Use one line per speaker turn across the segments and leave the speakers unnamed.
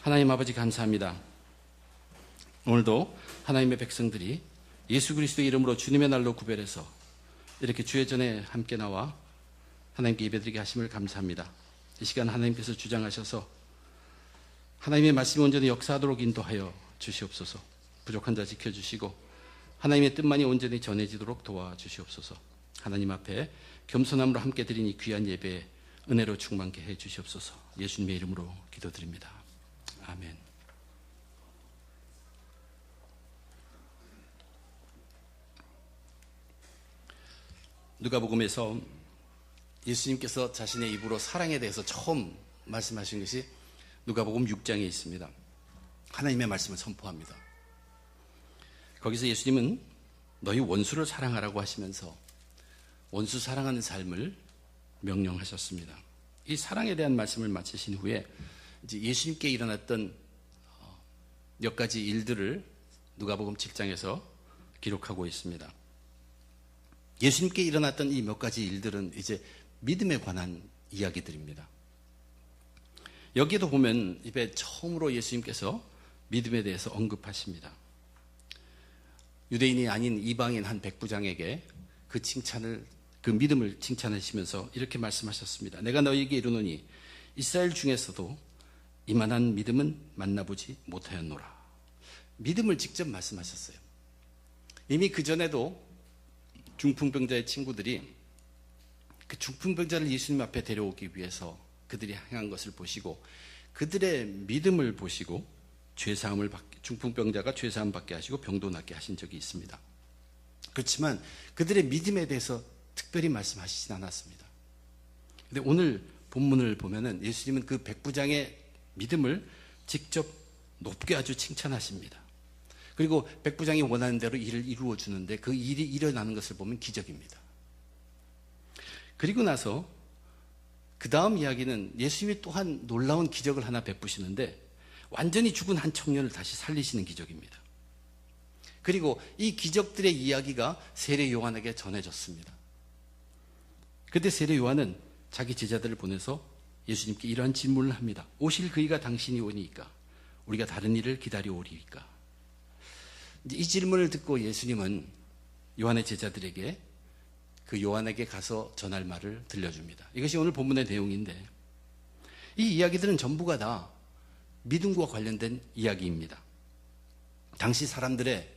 하나님 아버지 감사합니다. 오늘도 하나님의 백성들이 예수 그리스도의 이름으로 주님의 날로 구별해서 이렇게 주의 전에 함께 나와 하나님께 예배드리게 하심을 감사합니다. 이 시간 하나님께서 주장하셔서 하나님의 말씀이 온전히 역사하도록 인도하여 주시옵소서. 부족한 자 지켜주시고 하나님의 뜻만이 온전히 전해지도록 도와주시옵소서. 하나님 앞에 겸손함으로 함께 드린 이 귀한 예배에 은혜로 충만케 해 주시옵소서. 예수님의 이름으로 기도드립니다. 아멘. 누가복음에서 예수님께서 자신의 입으로 사랑에 대해서 처음 말씀하신 것이 누가복음 6장에 있습니다. 하나님의 말씀을 선포합니다. 거기서 예수님은 너희 원수를 사랑하라고 하시면서 원수 사랑하는 삶을 명령하셨습니다. 이 사랑에 대한 말씀을 마치신 후에 이제 예수님께 일어났던 몇 가지 일들을 누가복음 7장에서 기록하고 있습니다. 예수님께 일어났던 이 몇 가지 일들은 이제 믿음에 관한 이야기들입니다. 여기도 보면 입에 처음으로 예수님께서 믿음에 대해서 언급하십니다. 유대인이 아닌 이방인 한 백부장에게 그 믿음을 칭찬하시면서 이렇게 말씀하셨습니다. 내가 너희에게 이르노니 이스라엘 중에서도 이만한 믿음은 만나보지 못하였노라. 믿음을 직접 말씀하셨어요. 이미 그전에도 중풍병자의 친구들이 그 중풍병자를 예수님 앞에 데려오기 위해서 그들이 행한 것을 보시고 그들의 믿음을 보시고 중풍병자가 죄사함 받게 하시고 병도 낫게 하신 적이 있습니다. 그렇지만 그들의 믿음에 대해서 특별히 말씀하시진 않았습니다. 그런데 오늘 본문을 보면은 예수님은 그 백부장의 믿음을 직접 높게 아주 칭찬하십니다. 그리고 백부장이 원하는 대로 일을 이루어 주는데 그 일이 일어나는 것을 보면 기적입니다. 그리고 나서 그 다음 이야기는 예수님이 또한 놀라운 기적을 하나 베푸시는데 완전히 죽은 한 청년을 다시 살리시는 기적입니다. 그리고 이 기적들의 이야기가 세례 요한에게 전해졌습니다. 그때 세례 요한은 자기 제자들을 보내서 예수님께 이러한 질문을 합니다. 오실 그이가 당신이 오니까 우리가 다른 일을 기다려오리이까. 이 질문을 듣고 예수님은 요한의 제자들에게 그 요한에게 가서 전할 말을 들려줍니다. 이것이 오늘 본문의 내용인데 이 이야기들은 전부가 다 믿음과 관련된 이야기입니다. 당시 사람들의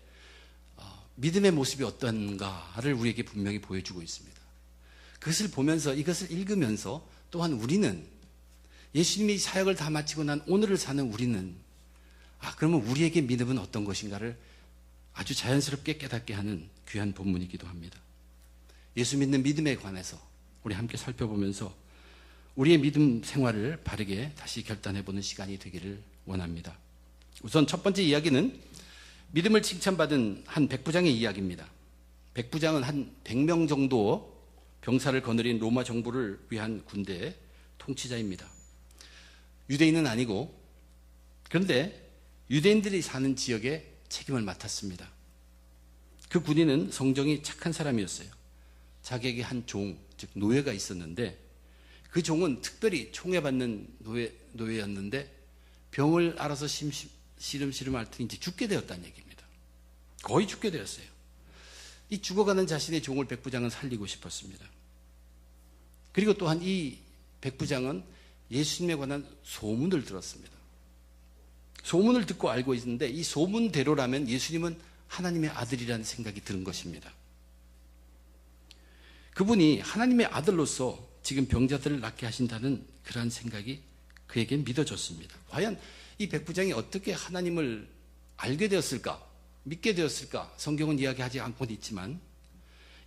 믿음의 모습이 어떤가를 우리에게 분명히 보여주고 있습니다. 그것을 보면서 이것을 읽으면서 또한 우리는 예수님이 사역을 다 마치고 난 오늘을 사는 우리는 그러면 우리에게 믿음은 어떤 것인가를 아주 자연스럽게 깨닫게 하는 귀한 본문이기도 합니다. 예수 믿는 믿음에 관해서 우리 함께 살펴보면서 우리의 믿음 생활을 바르게 다시 결단해보는 시간이 되기를 원합니다. 우선 첫 번째 이야기는 믿음을 칭찬받은 한 백부장의 이야기입니다. 백부장은 한 100명 정도 병사를 거느린 로마 정부를 위한 군대의 통치자입니다. 유대인은 아니고 그런데 유대인들이 사는 지역에 책임을 맡았습니다. 그 군인은 성정이 착한 사람이었어요. 자기에게 한 종, 즉 노예가 있었는데 그 종은 특별히 총애받는 노예였는데 병을 알아서 시름시름 앓더니 이제 죽게 되었다는 얘기입니다. 거의 죽게 되었어요. 이 죽어가는 자신의 종을 백부장은 살리고 싶었습니다. 그리고 또한 이 백부장은 예수님에 관한 소문을 들었습니다. 소문을 듣고 알고 있는데 이 소문대로라면 예수님은 하나님의 아들이라는 생각이 드는 것입니다. 그분이 하나님의 아들로서 지금 병자들을 낫게 하신다는 그러한 생각이 그에게 믿어졌습니다. 과연 이 백부장이 어떻게 하나님을 알게 되었을까? 믿게 되었을까? 성경은 이야기하지 않고는 있지만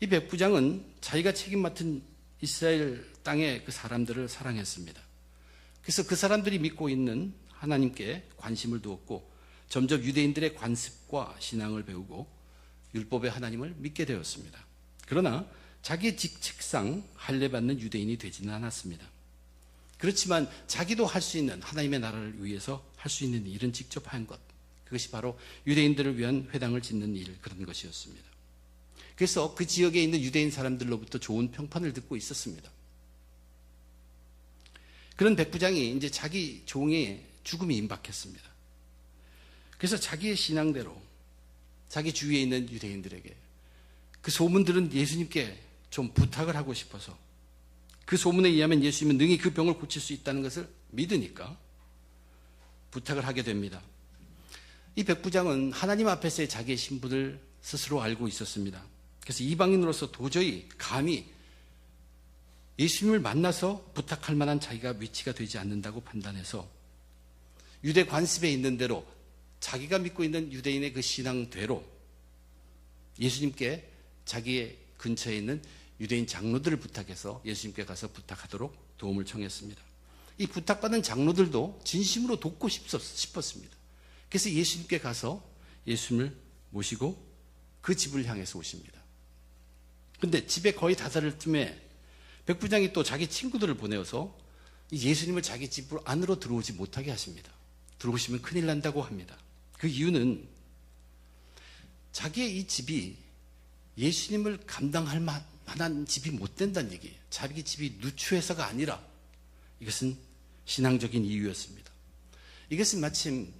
이 백부장은 자기가 책임 맡은 이스라엘 땅의 그 사람들을 사랑했습니다. 그래서 그 사람들이 믿고 있는 하나님께 관심을 두었고 점점 유대인들의 관습과 신앙을 배우고 율법의 하나님을 믿게 되었습니다. 그러나 자기의 직책상 할례받는 유대인이 되지는 않았습니다. 그렇지만 자기도 할 수 있는 하나님의 나라를 위해서 할 수 있는 일은 직접 한 것, 그것이 바로 유대인들을 위한 회당을 짓는 일, 그런 것이었습니다. 그래서 그 지역에 있는 유대인 사람들로부터 좋은 평판을 듣고 있었습니다. 그런 백부장이 이제 자기 종의 죽음이 임박했습니다. 그래서 자기의 신앙대로 자기 주위에 있는 유대인들에게 그 소문들은 예수님께 좀 부탁을 하고 싶어서 그 소문에 의하면 예수님은 능히 그 병을 고칠 수 있다는 것을 믿으니까 부탁을 하게 됩니다. 이 백부장은 하나님 앞에서의 자기의 신분을 스스로 알고 있었습니다. 그래서 이방인으로서 도저히 감히 예수님을 만나서 부탁할 만한 자기가 위치가 되지 않는다고 판단해서 유대 관습에 있는 대로 자기가 믿고 있는 유대인의 그 신앙대로 예수님께 자기의 근처에 있는 유대인 장로들을 부탁해서 예수님께 가서 부탁하도록 도움을 청했습니다. 이 부탁받은 장로들도 진심으로 돕고 싶었습니다. 그래서 예수님께 가서 예수님을 모시고 그 집을 향해서 오십니다. 근데 집에 거의 다다를 쯤에 백부장이 또 자기 친구들을 보내어서 예수님을 자기 집 안으로 들어오지 못하게 하십니다. 들어오시면 큰일 난다고 합니다. 그 이유는 자기의 이 집이 예수님을 감당할 만한 집이 못 된다는 얘기예요. 자기 집이 누추해서가 아니라 이것은 신앙적인 이유였습니다. 이것은 마침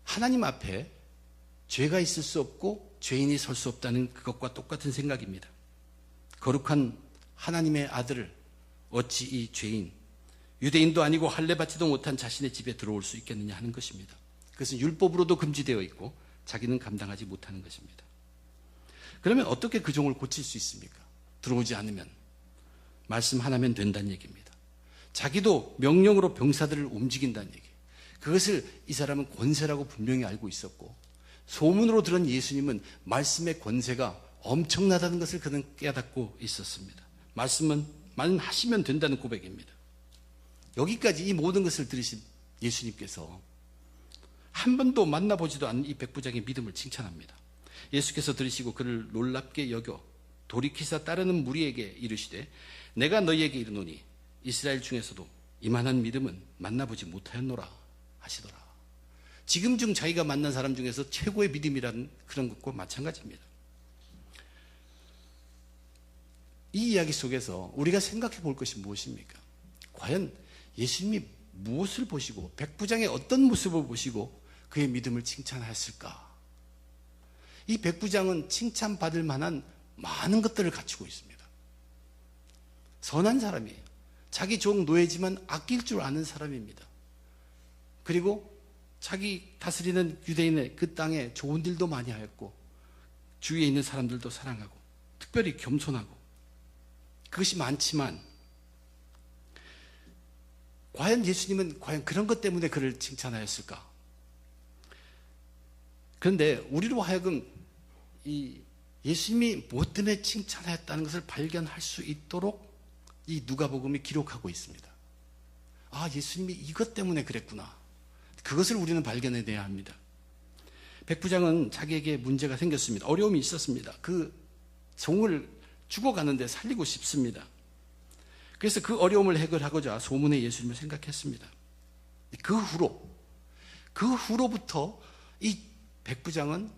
하나님 앞에 죄가 있을 수 없고 죄인이 설 수 없다는 그것과 똑같은 생각입니다. 거룩한 하나님의 아들을 어찌 이 죄인, 유대인도 아니고 할례받지도 못한 자신의 집에 들어올 수 있겠느냐 하는 것입니다. 그것은 율법으로도 금지되어 있고 자기는 감당하지 못하는 것입니다. 그러면 어떻게 그 종을 고칠 수 있습니까? 들어오지 않으면 말씀 하나면 된다는 얘기입니다. 자기도 명령으로 병사들을 움직인다는 얘기. 그것을 이 사람은 권세라고 분명히 알고 있었고 소문으로 들은 예수님은 말씀의 권세가 엄청나다는 것을 그는 깨닫고 있었습니다. 말씀하시면 된다는 고백입니다. 여기까지 이 모든 것을 들으신 예수님께서 한 번도 만나보지도 않은 이 백부장의 믿음을 칭찬합니다. 예수께서 들으시고 그를 놀랍게 여겨 돌이키사 따르는 무리에게 이르시되 내가 너희에게 이르노니 이스라엘 중에서도 이만한 믿음은 만나보지 못하였노라 하시더라. 지금 중 자기가 만난 사람 중에서 최고의 믿음이라는 그런 것과 마찬가지입니다. 이 이야기 속에서 우리가 생각해 볼 것이 무엇입니까? 과연 예수님이 무엇을 보시고 백부장의 어떤 모습을 보시고 그의 믿음을 칭찬하였을까? 이 백부장은 칭찬받을 만한 많은 것들을 갖추고 있습니다. 선한 사람이에요. 자기 종 노예지만 아낄 줄 아는 사람입니다. 그리고 자기 다스리는 유대인의 그 땅에 좋은 일도 많이 하였고 주위에 있는 사람들도 사랑하고 특별히 겸손하고 그것이 많지만 과연 예수님은 과연 그런 것 때문에 그를 칭찬하였을까? 그런데 우리로 하여금 이 예수님이 무엇 때문에 칭찬하였다는 것을 발견할 수 있도록 이 누가복음이 기록하고 있습니다. 아, 예수님이 이것 때문에 그랬구나. 그것을 우리는 발견해내야 합니다. 백부장은 자기에게 문제가 생겼습니다. 어려움이 있었습니다. 그 종을 죽어가는데 살리고 싶습니다. 그래서 그 어려움을 해결하고자 소문의 예수님을 생각했습니다. 그 후로부터 이 백부장은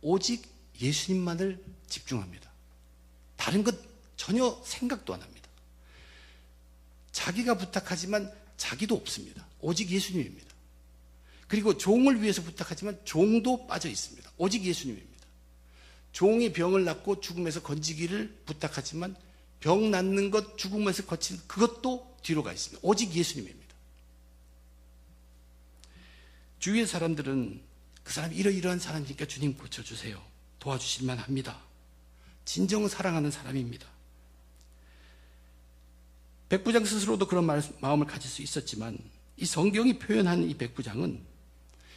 오직 예수님만을 집중합니다. 다른 것 전혀 생각도 안 합니다. 자기가 부탁하지만 자기도 없습니다. 오직 예수님입니다. 그리고 종을 위해서 부탁하지만 종도 빠져 있습니다. 오직 예수님입니다. 종이 병을 낫고 죽음에서 건지기를 부탁하지만 병 낫는 것, 죽음에서 거친 그것도 뒤로 가 있습니다. 오직 예수님입니다. 주위의 사람들은 그 사람이 이러이러한 사람이니까 주님 고쳐주세요. 도와주실만 합니다. 진정 사랑하는 사람입니다. 백부장 스스로도 그런 마음을 가질 수 있었지만 이 성경이 표현하는 이 백부장은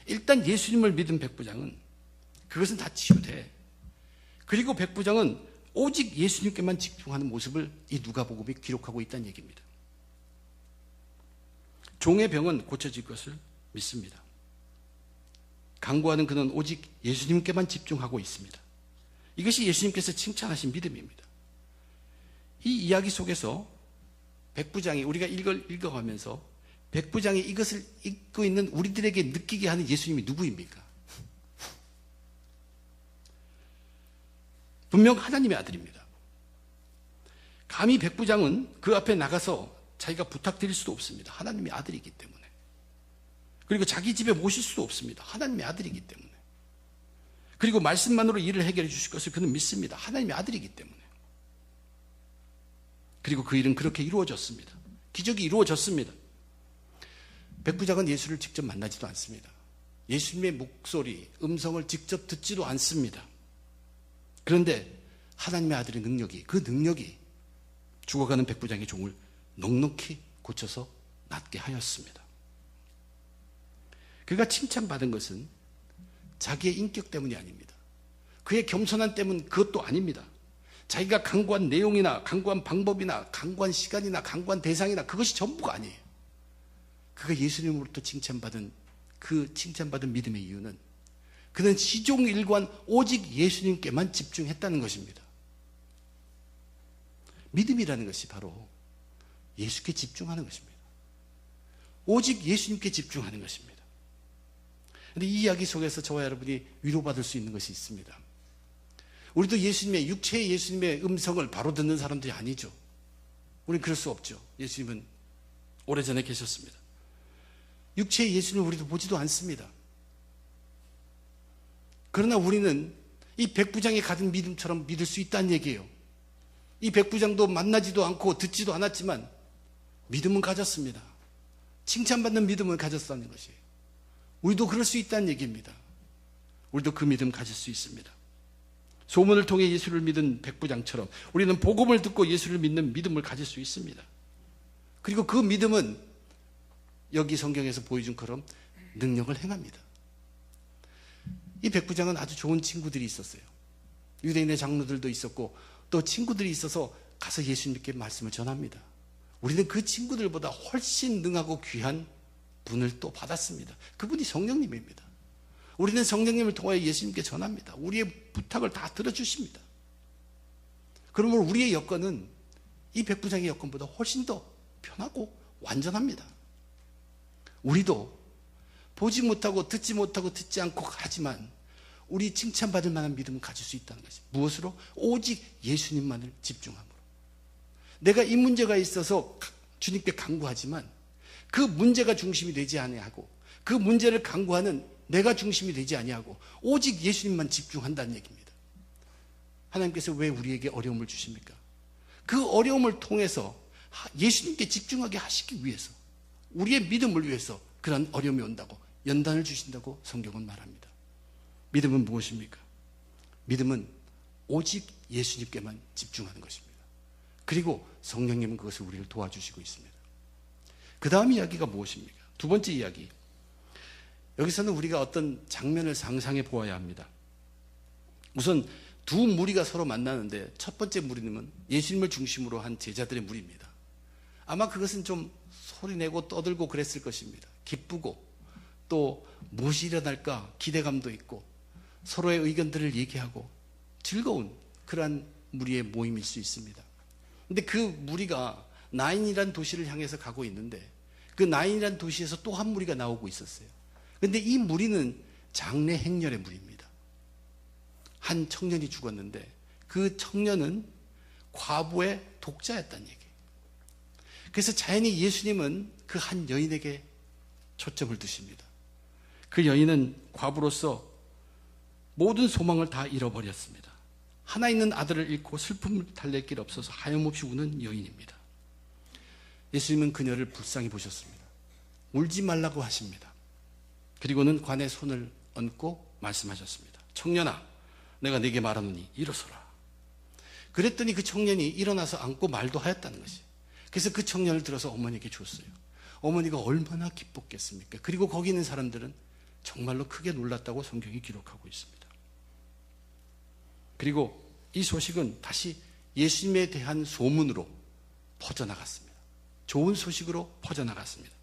일단 예수님을 믿은 백부장은 그것은 다 치유돼. 그리고 백부장은 오직 예수님께만 집중하는 모습을 이 누가복음이 기록하고 있다는 얘기입니다. 종의 병은 고쳐질 것을 믿습니다. 강구하는 그는 오직 예수님께만 집중하고 있습니다. 이것이 예수님께서 칭찬하신 믿음입니다. 이 이야기 속에서 백부장이 우리가 읽어가면서 백부장이 이것을 읽고 있는 우리들에게 느끼게 하는 예수님이 누구입니까? 분명 하나님의 아들입니다. 감히 백부장은 그 앞에 나가서 자기가 부탁드릴 수도 없습니다. 하나님의 아들이기 때문에. 그리고 자기 집에 모실 수도 없습니다. 하나님의 아들이기 때문에. 그리고 말씀만으로 일을 해결해 주실 것을 그는 믿습니다. 하나님의 아들이기 때문에. 그리고 그 일은 그렇게 이루어졌습니다. 기적이 이루어졌습니다. 백부장은 예수를 직접 만나지도 않습니다. 예수님의 목소리, 음성을 직접 듣지도 않습니다. 그런데 하나님의 아들의 능력이, 그 능력이 죽어가는 백부장의 종을 넉넉히 고쳐서 낫게 하였습니다. 그가 칭찬받은 것은 자기의 인격 때문이 아닙니다. 그의 겸손한 때문 그것도 아닙니다. 자기가 강구한 내용이나 강구한 방법이나 강구한 시간이나 강구한 대상이나 그것이 전부가 아니에요. 그가 예수님으로부터 칭찬받은 그 칭찬받은 믿음의 이유는 그는 시종일관 오직 예수님께만 집중했다는 것입니다. 믿음이라는 것이 바로 예수께 집중하는 것입니다. 오직 예수님께 집중하는 것입니다. 그런데 이 이야기 속에서 저와 여러분이 위로받을 수 있는 것이 있습니다. 우리도 예수님의 육체의 예수님의 음성을 바로 듣는 사람들이 아니죠. 우리는 그럴 수 없죠. 예수님은 오래전에 계셨습니다. 육체의 예수님을 우리도 보지도 않습니다. 그러나 우리는 이 백부장이 가진 믿음처럼 믿을 수 있다는 얘기예요. 이 백부장도 만나지도 않고 듣지도 않았지만 믿음은 가졌습니다. 칭찬받는 믿음을 가졌다는 것이에요. 우리도 그럴 수 있다는 얘기입니다. 우리도 그 믿음 가질 수 있습니다. 소문을 통해 예수를 믿은 백부장처럼 우리는 복음을 듣고 예수를 믿는 믿음을 가질 수 있습니다. 그리고 그 믿음은 여기 성경에서 보여준 것처럼 능력을 행합니다. 이 백부장은 아주 좋은 친구들이 있었어요. 유대인의 장로들도 있었고 또 친구들이 있어서 가서 예수님께 말씀을 전합니다. 우리는 그 친구들보다 훨씬 능하고 귀한 분을 또 받았습니다. 그분이 성령님입니다. 우리는 성령님을 통하여 예수님께 전합니다. 우리의 부탁을 다 들어주십니다. 그러면 우리의 여건은 이 백부장의 여건보다 훨씬 더 편하고 완전합니다. 우리도 보지 못하고 듣지 못하고 듣지 않고 하지만 우리 칭찬받을 만한 믿음을 가질 수 있다는 것입니다. 무엇으로? 오직 예수님만을 집중함으로. 내가 이 문제가 있어서 주님께 간구하지만 그 문제가 중심이 되지 아니하고 그 문제를 간구하는 내가 중심이 되지 아니하고 오직 예수님만 집중한다는 얘기입니다. 하나님께서 왜 우리에게 어려움을 주십니까? 그 어려움을 통해서 예수님께 집중하게 하시기 위해서 우리의 믿음을 위해서 그런 어려움이 온다고 연단을 주신다고 성경은 말합니다. 믿음은 무엇입니까? 믿음은 오직 예수님께만 집중하는 것입니다. 그리고 성령님은 그것을 우리를 도와주시고 있습니다. 그 다음 이야기가 무엇입니까? 두 번째 이야기. 여기서는 우리가 어떤 장면을 상상해 보아야 합니다. 우선 두 무리가 서로 만나는데 첫 번째 무리는 예수님을 중심으로 한 제자들의 무리입니다. 아마 그것은 좀 소리내고 떠들고 그랬을 것입니다. 기쁘고 또 무엇이 일어날까 기대감도 있고 서로의 의견들을 얘기하고 즐거운 그러한 무리의 모임일 수 있습니다. 근데 그 무리가 나인이라는 도시를 향해서 가고 있는데 그 나인이라는 도시에서 또 한 무리가 나오고 있었어요. 근데 이 무리는 장래 행렬의 무리입니다. 한 청년이 죽었는데 그 청년은 과부의 독자였다는 얘기예요. 그래서 자연히 예수님은 그 한 여인에게 초점을 두십니다. 그 여인은 과부로서 모든 소망을 다 잃어버렸습니다. 하나 있는 아들을 잃고 슬픔을 달랠 길 없어서 하염없이 우는 여인입니다. 예수님은 그녀를 불쌍히 보셨습니다. 울지 말라고 하십니다. 그리고는 관에 손을 얹고 말씀하셨습니다. 청년아, 내가 네게 말하노니 일어서라. 그랬더니 그 청년이 일어나서 앉고 말도 하였다는 것이. 그래서 그 청년을 들어서 어머니에게 줬어요. 어머니가 얼마나 기뻤겠습니까? 그리고 거기 있는 사람들은 정말로 크게 놀랐다고 성경이 기록하고 있습니다. 그리고 이 소식은 다시 예수님에 대한 소문으로 퍼져나갔습니다. 좋은 소식으로 퍼져나갔습니다.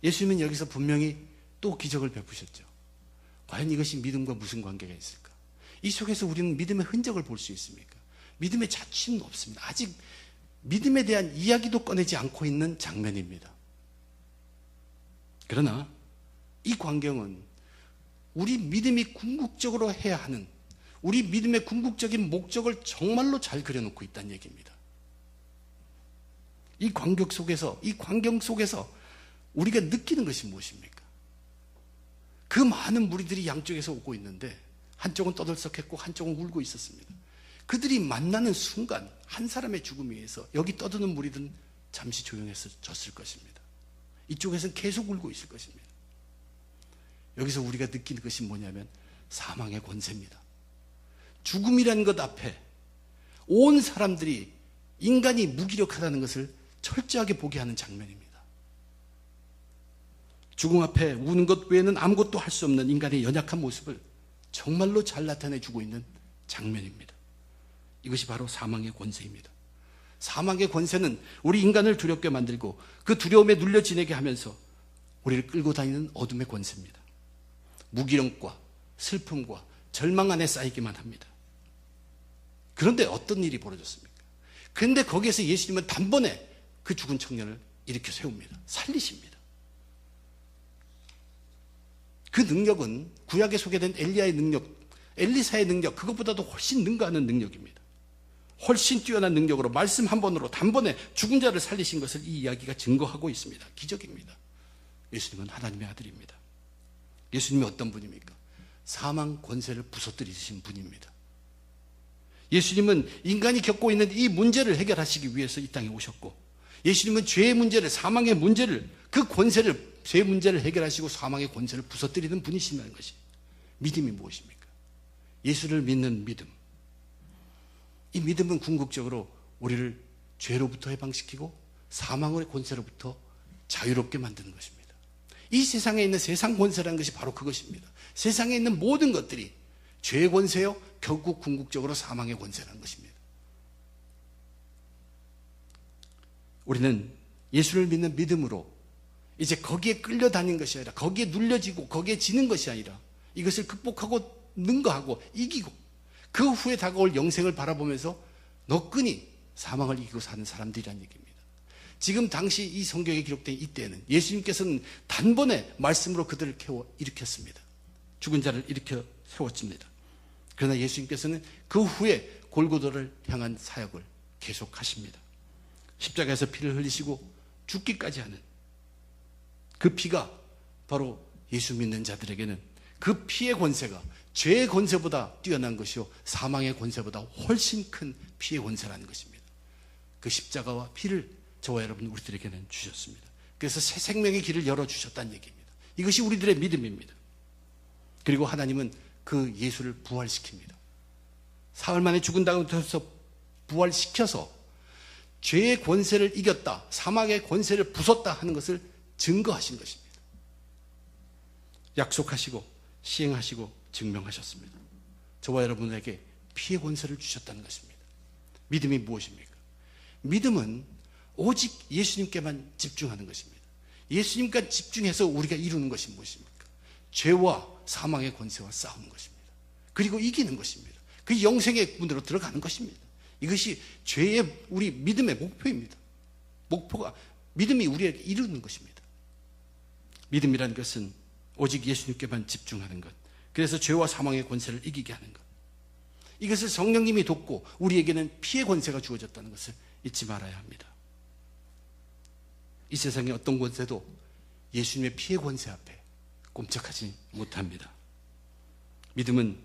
예수님은 여기서 분명히 또 기적을 베푸셨죠. 과연 이것이 믿음과 무슨 관계가 있을까? 이 속에서 우리는 믿음의 흔적을 볼 수 있습니까? 믿음의 자취는 없습니다. 아직 믿음에 대한 이야기도 꺼내지 않고 있는 장면입니다. 그러나 이 광경은 우리 믿음이 궁극적으로 해야 하는 우리 믿음의 궁극적인 목적을 정말로 잘 그려놓고 있다는 얘기입니다. 이 광경 속에서 우리가 느끼는 것이 무엇입니까? 그 많은 무리들이 양쪽에서 오고 있는데 한쪽은 떠들썩했고 한쪽은 울고 있었습니다. 그들이 만나는 순간 한 사람의 죽음에 의해서 여기 떠드는 무리들은 잠시 조용해졌을 것입니다. 이쪽에서는 계속 울고 있을 것입니다. 여기서 우리가 느끼는 것이 뭐냐면 사망의 권세입니다. 죽음이라는 것 앞에 온 사람들이 인간이 무기력하다는 것을 철저하게 보게 하는 장면입니다. 죽음 앞에 우는 것 외에는 아무것도 할 수 없는 인간의 연약한 모습을 정말로 잘 나타내주고 있는 장면입니다. 이것이 바로 사망의 권세입니다. 사망의 권세는 우리 인간을 두렵게 만들고 그 두려움에 눌려 지내게 하면서 우리를 끌고 다니는 어둠의 권세입니다. 무기력과 슬픔과 절망 안에 쌓이기만 합니다. 그런데 어떤 일이 벌어졌습니까? 그런데 거기에서 예수님은 단번에 그 죽은 청년을 일으켜 세웁니다. 살리십니다. 그 능력은 구약에 소개된 엘리야의 능력, 엘리사의 능력, 그것보다도 훨씬 능가하는 능력입니다. 훨씬 뛰어난 능력으로 말씀 한 번으로 단번에 죽은 자를 살리신 것을 이 이야기가 증거하고 있습니다. 기적입니다. 예수님은 하나님의 아들입니다. 예수님이 어떤 분입니까? 사망 권세를 부서뜨리신 분입니다. 예수님은 인간이 겪고 있는 이 문제를 해결하시기 위해서 이 땅에 오셨고, 예수님은 죄의 문제를, 사망의 문제를, 그 권세를, 죄 문제를 해결하시고 사망의 권세를 부서뜨리는 분이시라는 것이 믿음이 무엇입니까? 예수를 믿는 믿음. 이 믿음은 궁극적으로 우리를 죄로부터 해방시키고 사망의 권세로부터 자유롭게 만드는 것입니다. 이 세상에 있는 세상 권세라는 것이 바로 그것입니다. 세상에 있는 모든 것들이 죄의 권세요, 결국 궁극적으로 사망의 권세라는 것입니다. 우리는 예수를 믿는 믿음으로 이제 거기에 끌려다닌 것이 아니라, 거기에 눌려지고 거기에 지는 것이 아니라 이것을 극복하고 능가하고 이기고 그 후에 다가올 영생을 바라보면서 너끈히 사망을 이기고 사는 사람들이란 얘기입니다. 지금 당시 이 성경에 기록된 이때는 예수님께서는 단번에 말씀으로 그들을 일으켰습니다. 죽은 자를 일으켜 세웠습니다. 그러나 예수님께서는 그 후에 골고다를 향한 사역을 계속하십니다. 십자가에서 피를 흘리시고 죽기까지 하는 그 피가 바로 예수 믿는 자들에게는 그 피의 권세가 죄의 권세보다 뛰어난 것이요 사망의 권세보다 훨씬 큰 피의 권세라는 것입니다. 그 십자가와 피를 저와 여러분 우리들에게는 주셨습니다. 그래서 새 생명의 길을 열어주셨다는 얘기입니다. 이것이 우리들의 믿음입니다. 그리고 하나님은 그 예수를 부활시킵니다. 사흘 만에 죽은 다음부터 부활시켜서 죄의 권세를 이겼다, 사망의 권세를 부쉈다 하는 것을 증거하신 것입니다. 약속하시고 시행하시고 증명하셨습니다. 저와 여러분에게 피의 권세를 주셨다는 것입니다. 믿음이 무엇입니까? 믿음은 오직 예수님께만 집중하는 것입니다. 예수님께 집중해서 우리가 이루는 것이 무엇입니까? 죄와 사망의 권세와 싸우는 것입니다. 그리고 이기는 것입니다. 그 영생의 문으로 들어가는 것입니다. 이것이 죄의 우리 믿음의 목표입니다. 목표가 믿음이 우리에게 이루는 것입니다. 믿음이라는 것은 오직 예수님께만 집중하는 것, 그래서 죄와 사망의 권세를 이기게 하는 것, 이것을 성령님이 돕고 우리에게는 피의 권세가 주어졌다는 것을 잊지 말아야 합니다. 이 세상의 어떤 권세도 예수님의 피의 권세 앞에 꼼짝하지 못합니다. 믿음은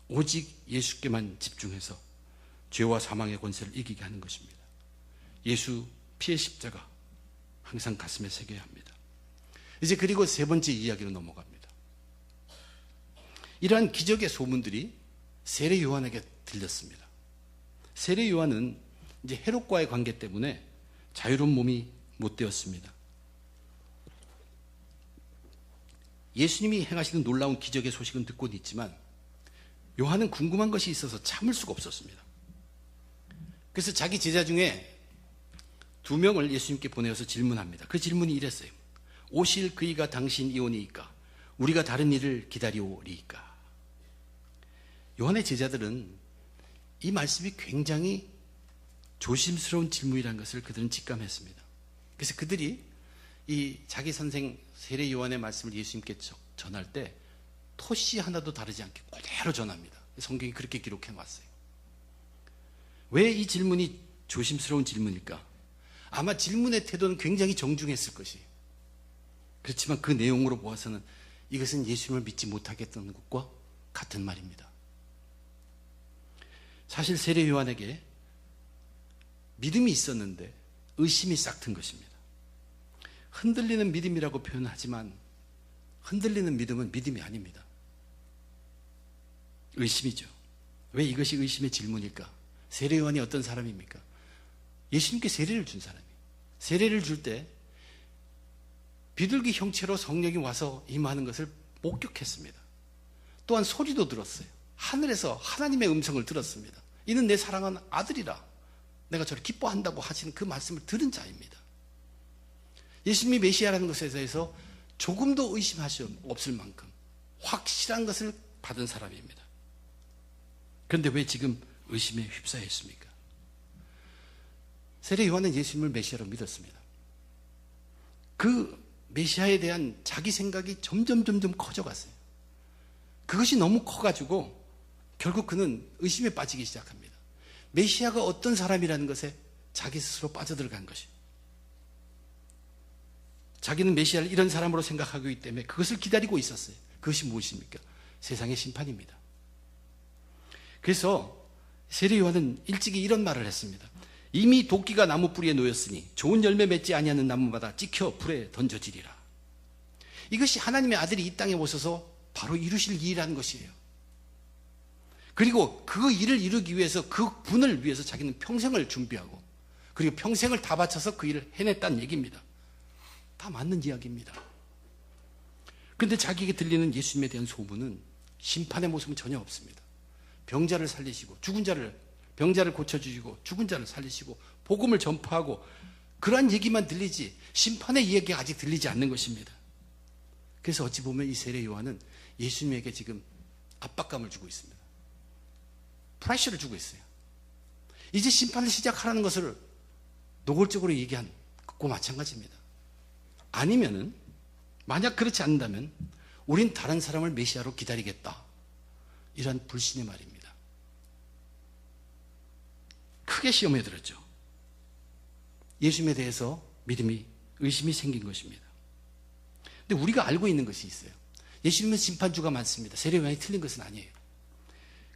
오직 예수께만 집중해서 죄와 사망의 권세를 이기게 하는 것입니다. 예수 피의 십자가 항상 가슴에 새겨야 합니다. 이제 그리고 세 번째 이야기로 넘어갑니다. 이러한 기적의 소문들이 세례 요한에게 들렸습니다. 세례 요한은 이제 헤롯과의 관계 때문에 자유로운 몸이 못 되었습니다. 예수님이 행하시는 놀라운 기적의 소식은 듣고는 있지만 요한은 궁금한 것이 있어서 참을 수가 없었습니다. 그래서 자기 제자 중에 2명을 예수님께 보내어서 질문합니다. 그 질문이 이랬어요. 오실 그이가 당신이오니이까 우리가 다른 일을 기다리오리이까. 요한의 제자들은 이 말씀이 굉장히 조심스러운 질문이라는 것을 그들은 직감했습니다. 그래서 그들이 이 자기 선생 세례 요한의 말씀을 예수님께 전할 때 토시 하나도 다르지 않게 그대로 전합니다. 성경이 그렇게 기록해 놨어요. 왜 이 질문이 조심스러운 질문일까? 아마 질문의 태도는 굉장히 정중했을 것이에요. 그렇지만 그 내용으로 보아서는 이것은 예수님을 믿지 못하겠다는 것과 같은 말입니다. 사실 세례 요한에게 믿음이 있었는데 의심이 싹튼 것입니다. 흔들리는 믿음이라고 표현하지만 흔들리는 믿음은 믿음이 아닙니다. 의심이죠. 왜 이것이 의심의 질문일까? 세례 요한이 어떤 사람입니까? 예수님께 세례를 준 사람이에요. 세례를 줄 때 비둘기 형체로 성령이 와서 임하는 것을 목격했습니다. 또한 소리도 들었어요. 하늘에서 하나님의 음성을 들었습니다. 이는 내 사랑하는 아들이라 내가 저를 기뻐한다고 하시는 그 말씀을 들은 자입니다. 예수님이 메시아라는 것에 대해서 조금도 의심할 수 없을 만큼 확실한 것을 받은 사람입니다. 그런데 왜 지금 의심에 휩싸여 있습니까? 세례 요한은 예수님을 메시아로 믿었습니다. 그 메시아에 대한 자기 생각이 점점 커져갔어요. 그것이 너무 커가지고 결국 그는 의심에 빠지기 시작합니다. 메시아가 어떤 사람이라는 것에 자기 스스로 빠져들어간 것이에요. 자기는 메시아를 이런 사람으로 생각하기 때문에 그것을 기다리고 있었어요. 그것이 무엇입니까? 세상의 심판입니다. 그래서 세례 요한은 일찍이 이런 말을 했습니다. 이미 도끼가 나무 뿌리에 놓였으니 좋은 열매 맺지 아니하는 나무마다 찍혀 불에 던져지리라. 이것이 하나님의 아들이 이 땅에 오셔서 바로 이루실 일이라는 것이에요. 그리고 그 일을 이루기 위해서 그 분을 위해서 자기는 평생을 준비하고 그리고 평생을 다 바쳐서 그 일을 해냈다는 얘기입니다. 다 맞는 이야기입니다. 그런데 자기에게 들리는 예수님에 대한 소문은 심판의 모습은 전혀 없습니다. 병자를 살리시고 병자를 고쳐주시고 죽은 자를 살리시고 복음을 전파하고 그러한 얘기만 들리지 심판의 이야기가 아직 들리지 않는 것입니다. 그래서 어찌 보면 이 세례 요한은 예수님에게 지금 압박감을 주고 있습니다. 프레셔를 주고 있어요. 이제 심판을 시작하라는 것을 노골적으로 얘기한 것과 마찬가지입니다. 아니면은 만약 그렇지 않는다면 우린 다른 사람을 메시아로 기다리겠다. 이러한 불신의 말입니다. 크게 시험에 들었죠. 예수님에 대해서 의심이 생긴 것입니다. 근데 우리가 알고 있는 것이 있어요. 예수님은 심판주가 많습니다. 세례 요한이 틀린 것은 아니에요.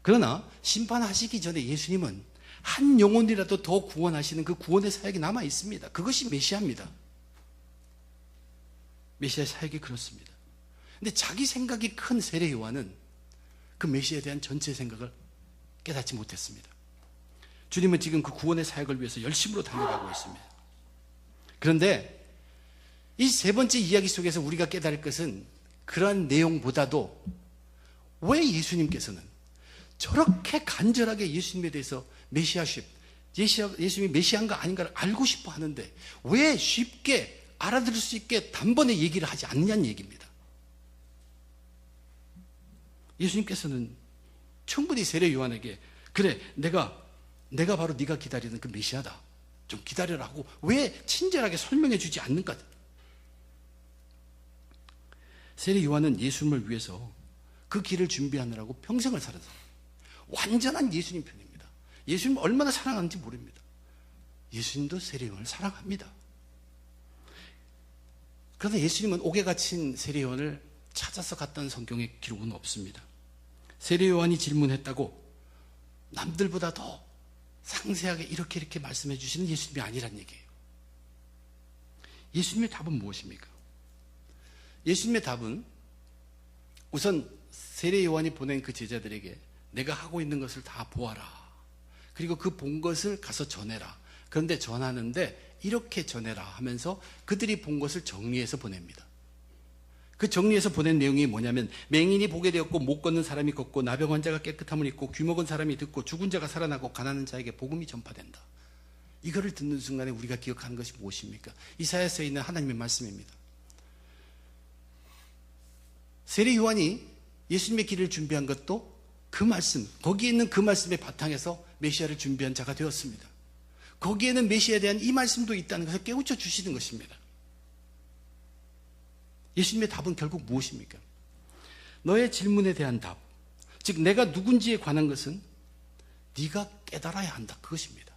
그러나 심판하시기 전에 예수님은 한 영혼이라도 더 구원하시는 그 구원의 사역이 남아 있습니다. 그것이 메시아입니다. 메시아의 사역이 그렇습니다. 근데 자기 생각이 큰 세례 요한은 그 메시아에 대한 전체 생각을 깨닫지 못했습니다. 주님은 지금 그 구원의 사역을 위해서 열심으로 달려가고 있습니다. 그런데 이 세 번째 이야기 속에서 우리가 깨달을 것은 그러한 내용보다도 왜 예수님께서는 저렇게 간절하게 예수님에 대해서 예수님이 메시아인가 아닌가를 알고 싶어 하는데 왜 쉽게 알아들을 수 있게 단번에 얘기를 하지 않느냐는 얘기입니다. 예수님께서는 충분히 세례 요한에게 그래 내가 바로 네가 기다리는 그 메시아다. 좀 기다려라고 왜 친절하게 설명해 주지 않는가? 세례 요한은 예수님을 위해서 그 길을 준비하느라고 평생을 살은 사람. 완전한 예수님 편입니다. 예수님을 얼마나 사랑하는지 모릅니다. 예수님도 세례 요한을 사랑합니다. 그러나 예수님은 옥에 갇힌 세례 요한을 찾아서 갔다는 성경의 기록은 없습니다. 세례 요한이 질문했다고 남들보다 더 상세하게 이렇게 말씀해 주시는 예수님이 아니란 얘기예요. 예수님의 답은 무엇입니까? 예수님의 답은 우선 세례 요한이 보낸 그 제자들에게 내가 하고 있는 것을 다 보아라. 그리고 그 본 것을 가서 전해라. 그런데 전하는데 이렇게 전해라 하면서 그들이 본 것을 정리해서 보냅니다. 그 정리해서 보낸 내용이 뭐냐면 맹인이 보게 되었고 못 걷는 사람이 걷고 나병 환자가 깨끗함을 입고 귀먹은 사람이 듣고 죽은 자가 살아나고 가난한 자에게 복음이 전파된다. 이거를 듣는 순간에 우리가 기억하는 것이 무엇입니까? 이사야서에 있는 하나님의 말씀입니다. 세례 요한이 예수님의 길을 준비한 것도 그 말씀, 거기에 있는 그 말씀의 바탕에서 메시아를 준비한 자가 되었습니다. 거기에는 메시아에 대한 이 말씀도 있다는 것을 깨우쳐 주시는 것입니다. 예수님의 답은 결국 무엇입니까? 너의 질문에 대한 답, 즉 내가 누군지에 관한 것은 네가 깨달아야 한다. 그것입니다.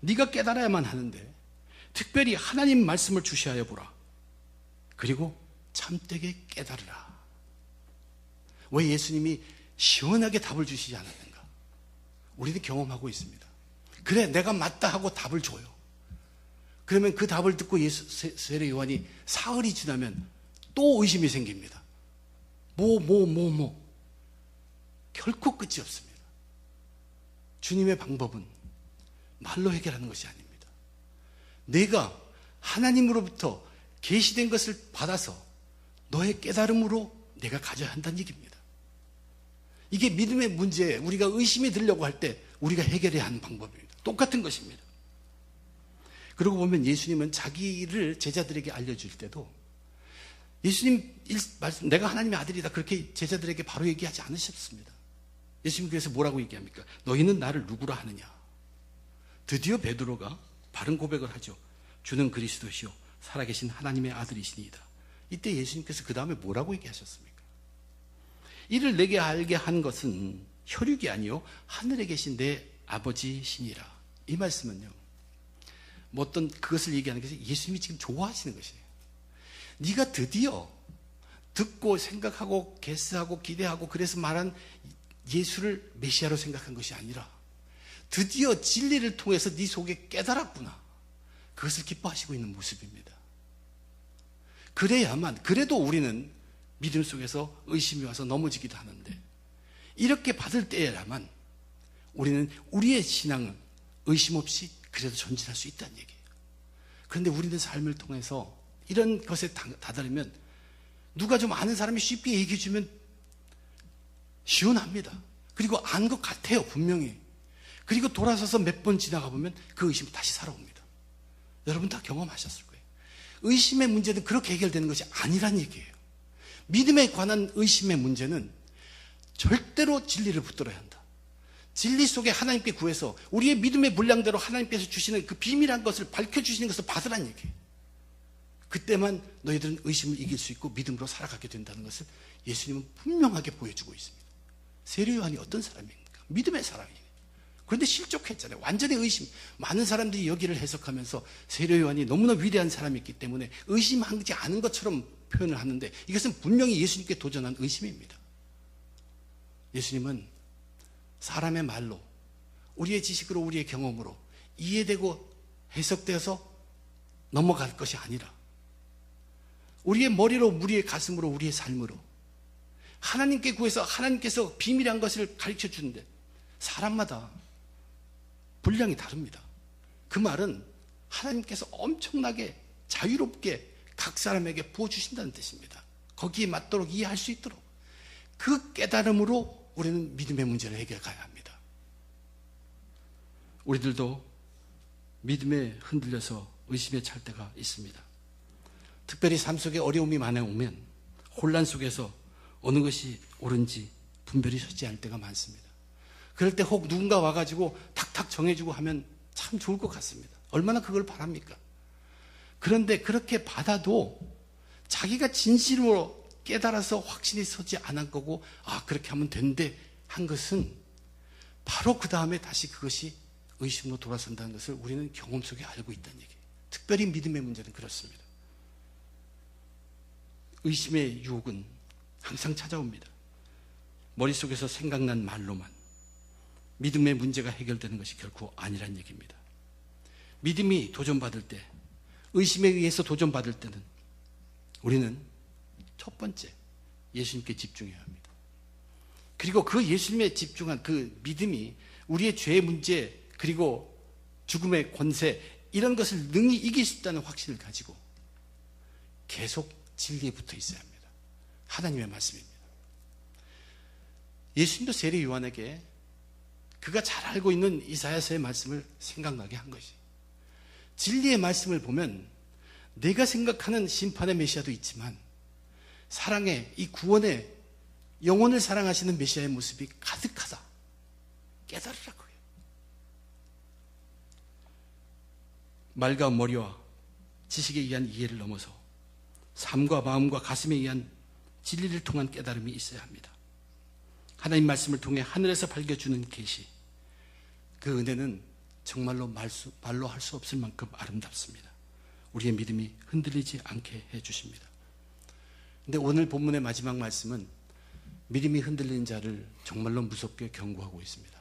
네가 깨달아야만 하는데 특별히 하나님 말씀을 주시하여 보라. 그리고 참되게 깨달으라. 왜 예수님이 시원하게 답을 주시지 않았는가? 우리는 경험하고 있습니다. 그래, 내가 맞다 하고 답을 줘요. 그러면 그 답을 듣고 세례 요한이 사흘이 지나면 또 의심이 생깁니다. 결코 끝이 없습니다. 주님의 방법은 말로 해결하는 것이 아닙니다. 내가 하나님으로부터 계시된 것을 받아서 너의 깨달음으로 내가 가져야 한다는 얘기입니다. 이게 믿음의 문제에 우리가 의심이 들려고 할 때 우리가 해결해야 하는 방법입니다. 똑같은 것입니다. 그러고 보면 예수님은 자기를 제자들에게 알려줄 때도 예수님 말씀, 내가 하나님의 아들이다, 그렇게 제자들에게 바로 얘기하지 않으셨습니다. 예수님 그래서 뭐라고 얘기합니까? 너희는 나를 누구라 하느냐? 드디어 베드로가 바른 고백을 하죠. 주는 그리스도시요 살아계신 하나님의 아들이시니이다. 이때 예수님께서 그 다음에 뭐라고 얘기하셨습니까? 이를 내게 알게 한 것은 혈육이 아니요 하늘에 계신 내 아버지시니라. 이 말씀은요, 뭐 어떤 그것을 얘기하는 것이 예수님이 지금 좋아하시는 것이에요. 네가 드디어 듣고 생각하고 개스하고 기대하고 그래서 말한 예수를 메시아로 생각한 것이 아니라 드디어 진리를 통해서 네 속에 깨달았구나. 그것을 기뻐하시고 있는 모습입니다. 그래도 우리는 믿음 속에서 의심이 와서 넘어지기도 하는데, 이렇게 받을 때라만 우리는 우리의 신앙은 의심 없이 그래도 전진할 수 있다는 얘기예요. 그런데 우리는 삶을 통해서 이런 것에 다다르면 누가 좀 아는 사람이 쉽게 얘기해 주면 시원합니다. 그리고 안 것 같아요, 분명히. 그리고 돌아서서 몇 번 지나가 보면 그 의심이 다시 살아옵니다. 여러분 다 경험하셨을 거예요. 의심의 문제는 그렇게 해결되는 것이 아니란 얘기예요. 믿음에 관한 의심의 문제는 절대로 진리를 붙들어야 한다. 진리 속에 하나님께 구해서 우리의 믿음의 분량대로 하나님께서 주시는 그 비밀한 것을 밝혀주시는 것을 받으란 얘기예요. 그때만 너희들은 의심을 이길 수 있고 믿음으로 살아가게 된다는 것을 예수님은 분명하게 보여주고 있습니다. 세례 요한이 어떤 사람입니까? 믿음의 사람이에요. 그런데 실족했잖아요. 완전히 의심. 많은 사람들이 여기를 해석하면서 세례 요한이 너무나 위대한 사람이었기 때문에 의심하지 않은 것처럼 표현을 하는데, 이것은 분명히 예수님께 도전한 의심입니다. 예수님은 사람의 말로, 우리의 지식으로, 우리의 경험으로 이해되고 해석되어서 넘어갈 것이 아니라 우리의 머리로, 우리의 가슴으로, 우리의 삶으로 하나님께 구해서 하나님께서 비밀한 것을 가르쳐 주는데, 사람마다 분량이 다릅니다. 그 말은 하나님께서 엄청나게 자유롭게 각 사람에게 부어주신다는 뜻입니다. 거기에 맞도록 이해할 수 있도록 그 깨달음으로 우리는 믿음의 문제를 해결해 가야 합니다. 우리들도 믿음에 흔들려서 의심에 찰 때가 있습니다. 특별히 삶 속에 어려움이 많이 오면 혼란 속에서 어느 것이 옳은지 분별이 서지 않을 때가 많습니다. 그럴 때 혹 누군가 와가지고 탁탁 정해주고 하면 참 좋을 것 같습니다. 얼마나 그걸 바랍니까? 그런데 그렇게 받아도 자기가 진실로 깨달아서 확신이 서지 않은 거고, 그렇게 하면 된대 한 것은 바로 그 다음에 다시 그것이 의심으로 돌아선다는 것을 우리는 경험 속에 알고 있다는 얘기예요. 특별히 믿음의 문제는 그렇습니다. 의심의 유혹은 항상 찾아옵니다. 머릿속에서 생각난 말로만 믿음의 문제가 해결되는 것이 결코 아니란 얘기입니다. 믿음이 도전받을 때, 의심에 의해서 도전받을 때는 우리는 첫 번째 예수님께 집중해야 합니다. 그리고 그 예수님에 집중한 그 믿음이 우리의 죄의 문제, 그리고 죽음의 권세, 이런 것을 능히 이길 수 있다는 확신을 가지고 계속 진리에 붙어 있어야 합니다. 하나님의 말씀입니다. 예수님도 세례 요한에게 그가 잘 알고 있는 이사야서의 말씀을 생각나게 한 것이, 진리의 말씀을 보면 내가 생각하는 심판의 메시아도 있지만 사랑의, 이 구원의, 영혼을 사랑하시는 메시아의 모습이 가득하다. 깨달으라고 해요. 말과 머리와 지식에 의한 이해를 넘어서 삶과 마음과 가슴에 의한 진리를 통한 깨달음이 있어야 합니다. 하나님 말씀을 통해 하늘에서 밝혀주는 계시, 그 은혜는 정말로 말로 할 수 없을 만큼 아름답습니다. 우리의 믿음이 흔들리지 않게 해주십니다. 근데 오늘 본문의 마지막 말씀은 믿음이 흔들리는 자를 정말로 무섭게 경고하고 있습니다.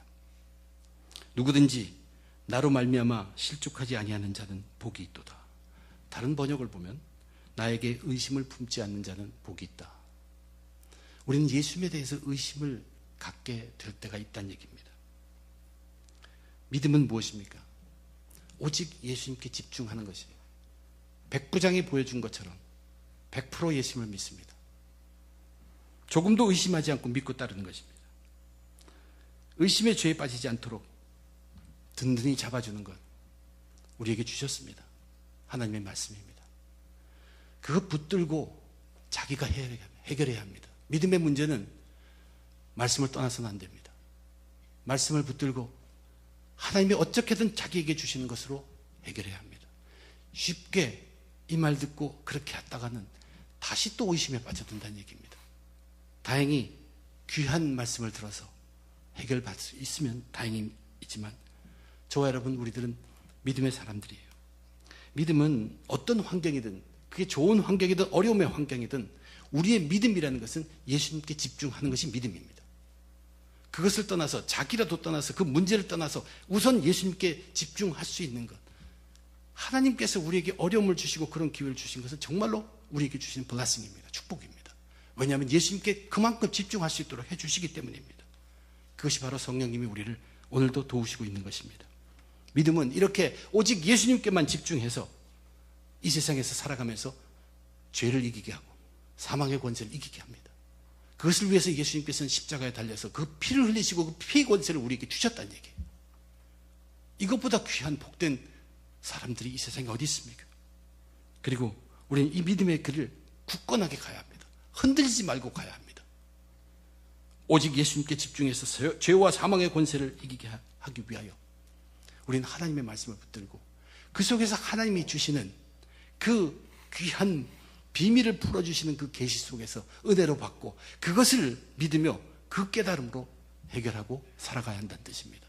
누구든지 나로 말미암아 실족하지 아니하는 자는 복이 있도다. 다른 번역을 보면 나에게 의심을 품지 않는 자는 복이 있다. 우리는 예수님에 대해서 의심을 갖게 될 때가 있다는 얘기입니다. 믿음은 무엇입니까? 오직 예수님께 집중하는 것이에요. 백부장이 보여준 것처럼 100% 예수님을 믿습니다. 조금도 의심하지 않고 믿고 따르는 것입니다. 의심의 죄에 빠지지 않도록 든든히 잡아주는 것 우리에게 주셨습니다. 하나님의 말씀입니다. 그거 붙들고 자기가 해결해야 합니다. 믿음의 문제는 말씀을 떠나서는 안 됩니다. 말씀을 붙들고 하나님이 어떻게든 자기에게 주시는 것으로 해결해야 합니다. 쉽게 이 말 듣고 그렇게 했다가는 다시 또 의심에 빠져든다는 얘기입니다. 다행히 귀한 말씀을 들어서 해결받을 수 있으면 다행이지만 저와 여러분 우리들은 믿음의 사람들이에요. 믿음은 어떤 환경이든 그게 좋은 환경이든 어려움의 환경이든 우리의 믿음이라는 것은 예수님께 집중하는 것이 믿음입니다. 그것을 떠나서 자기라도 떠나서 그 문제를 떠나서 우선 예수님께 집중할 수 있는 것, 하나님께서 우리에게 어려움을 주시고 그런 기회를 주신 것은 정말로 우리에게 주시는 블레싱입니다. 축복입니다. 왜냐하면 예수님께 그만큼 집중할 수 있도록 해주시기 때문입니다. 그것이 바로 성령님이 우리를 오늘도 도우시고 있는 것입니다. 믿음은 이렇게 오직 예수님께만 집중해서 이 세상에서 살아가면서 죄를 이기게 하고 사망의 권세를 이기게 합니다. 그것을 위해서 예수님께서는 십자가에 달려서 그 피를 흘리시고 그 피의 권세를 우리에게 주셨다는 얘기예요. 이것보다 귀한 복된 사람들이 이 세상에 어디 있습니까? 그리고 우리는 이 믿음의 길을 굳건하게 가야 합니다. 흔들리지 말고 가야 합니다. 오직 예수님께 집중해서 죄와 사망의 권세를 이기게 하기 위하여 우리는 하나님의 말씀을 붙들고 그 속에서 하나님이 주시는 그 귀한 비밀을 풀어주시는 그 계시 속에서 은혜로 받고 그것을 믿으며 그 깨달음으로 해결하고 살아가야 한다는 뜻입니다.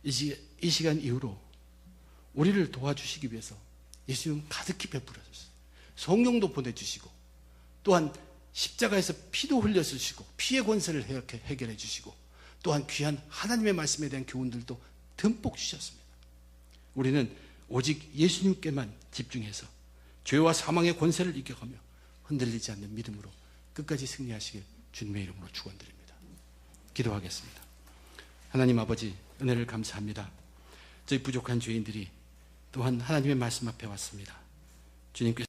이 시간 이후로 우리를 도와주시기 위해서 예수님은 가득히 베풀어 주셨어요. 성령도 보내주시고 또한 십자가에서 피도 흘려주시고 피의 권세를 해결해 주시고 또한 귀한 하나님의 말씀에 대한 교훈들도 듬뿍 주셨습니다. 우리는 오직 예수님께만 집중해서 죄와 사망의 권세를 이겨가며 흔들리지 않는 믿음으로 끝까지 승리하시길 주님의 이름으로 축원드립니다. 기도하겠습니다. 하나님 아버지 은혜를 감사합니다. 저희 부족한 죄인들이 또한 하나님의 말씀 앞에 왔습니다. 주님께서